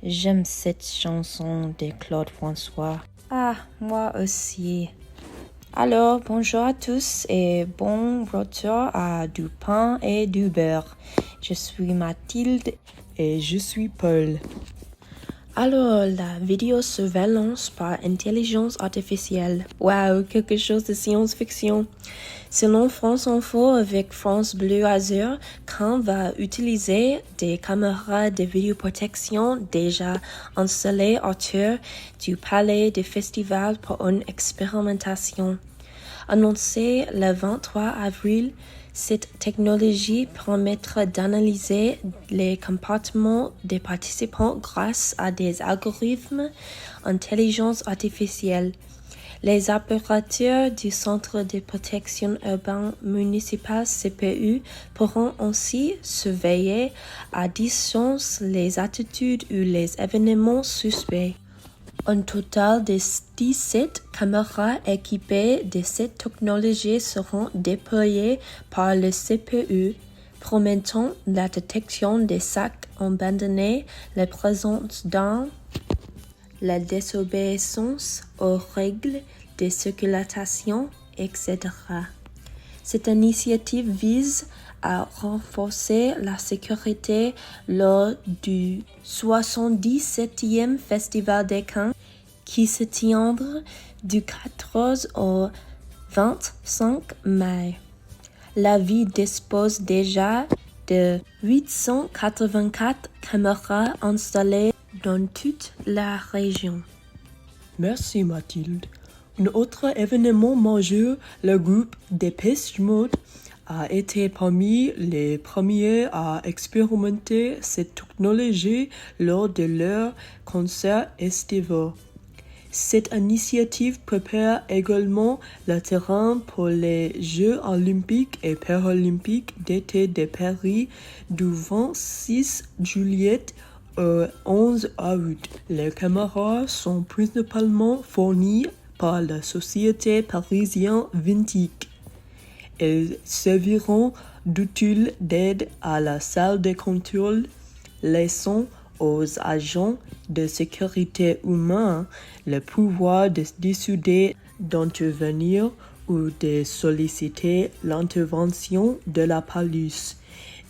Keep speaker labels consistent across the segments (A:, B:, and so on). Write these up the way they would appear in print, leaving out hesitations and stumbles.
A: J'aime cette chanson de Claude François. Ah, moi aussi. Alors, bonjour à tous et bon retour à du pain et du beurre. Je suis Mathilde
B: et je suis Paul.
A: Alors, la vidéosurveillance par intelligence artificielle. Waouh, quelque chose de science-fiction. Selon France Info avec France Bleu Azur, Caen va utiliser des caméras de vidéoprotection déjà installées autour du palais du festival pour une expérimentation. Annoncé le 23 avril, cette technologie permettra d'analyser les comportements des participants grâce à des algorithmes d'intelligence artificielle. Les opérateurs du Centre de protection urbaine municipal CPU pourront ainsi surveiller à distance les attitudes ou les événements suspects. Un total de 17 caméras équipées de cette technologie seront déployées par le CPU, permettant la détection des sacs abandonnés, la présence d'armes, la désobéissance aux règles de circulation, etc. Cette initiative vise à renforcer la sécurité lors du 77e Festival des Cans qui se tiendra du 14 au 25 mai. La ville dispose déjà de 884 caméras installées dans toute la région.
B: Merci Mathilde. Un autre événement majeur, le groupe Depeche Mode a été parmi les premiers à expérimenter cette technologie lors de leur concert estival. Cette initiative prépare également le terrain pour les Jeux olympiques et paralympiques d'été de Paris du 26 juillet au 11 août. Les caméras sont principalement fournies par la société parisienne Vintic. Elles serviront d'outil d'aide à la salle de contrôle, laissant aux agents de sécurité humains le pouvoir de décider d'intervenir ou de solliciter l'intervention de la police.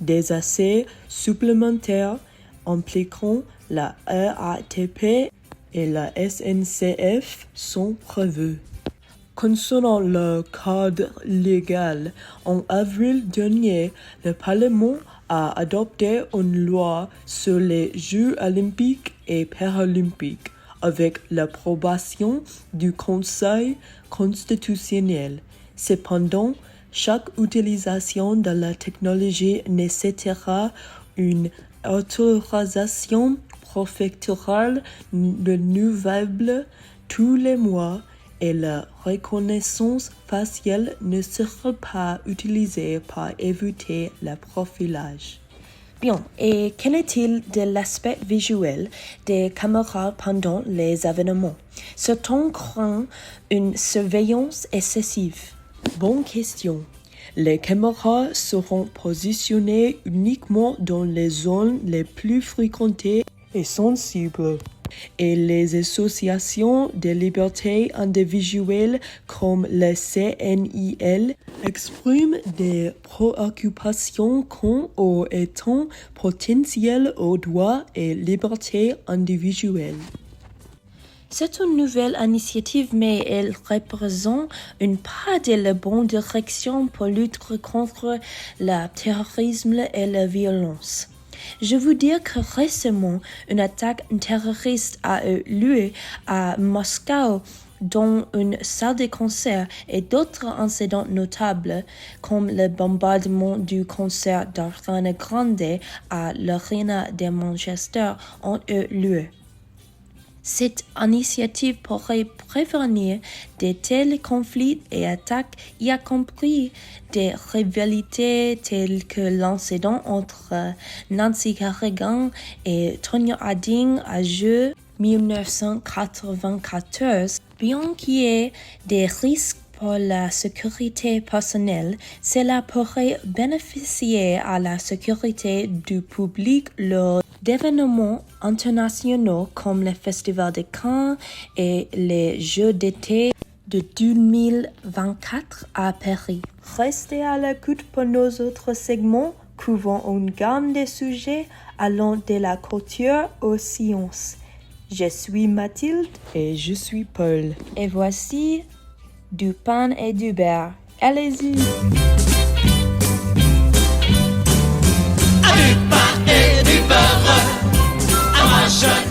B: Des essais supplémentaires impliquant la RATP et la SNCF sont prévus. Concernant le cadre légal, en avril dernier, le Parlement a adopté une loi sur les Jeux olympiques et paralympiques avec l'approbation du Conseil constitutionnel. Cependant, chaque utilisation de la technologie nécessitera une autorisation préfectorale renouvelable tous les mois et la reconnaissance faciale ne sera pas utilisée pour éviter le profilage.
A: Bien, et qu'en est-il de l'aspect visuel des caméras pendant les événements? Certains craignent une surveillance excessive.
B: Bonne question. Les caméras seront positionnées uniquement dans les zones les plus fréquentées et sensibles. Et les associations de liberté individuelle comme le CNIL expriment des préoccupations quant aux étangs potentiels aux droits et libertés individuelles.
A: C'est une nouvelle initiative, mais elle représente une pas de la bonne direction pour lutter contre le terrorisme et la violence. Je veux dire que récemment, une attaque terroriste a eu lieu à Moscou dans une salle de concert et d'autres incidents notables, comme le bombardement du concert d'Ariana Grande à l'Arena de Manchester, ont eu lieu. Cette initiative pourrait prévenir de tels conflits et attaques, y compris des rivalités telles que l'incident entre Nancy Kerrigan et Tonya Harding à Jeux 1994, bien qu'il y ait des risques pour la sécurité personnelle, cela pourrait bénéficier à la sécurité du public lors d'événements internationaux comme le Festival de Cannes et les Jeux d'été de 2024 à Paris. Restez à l'écoute pour nos autres segments couvrant une gamme de sujets allant de la culture aux sciences. Je suis Mathilde.
B: Et je suis Paul.
A: Et voici du pain et du beurre. Allez-y!
C: Du pain et du beurre, arrache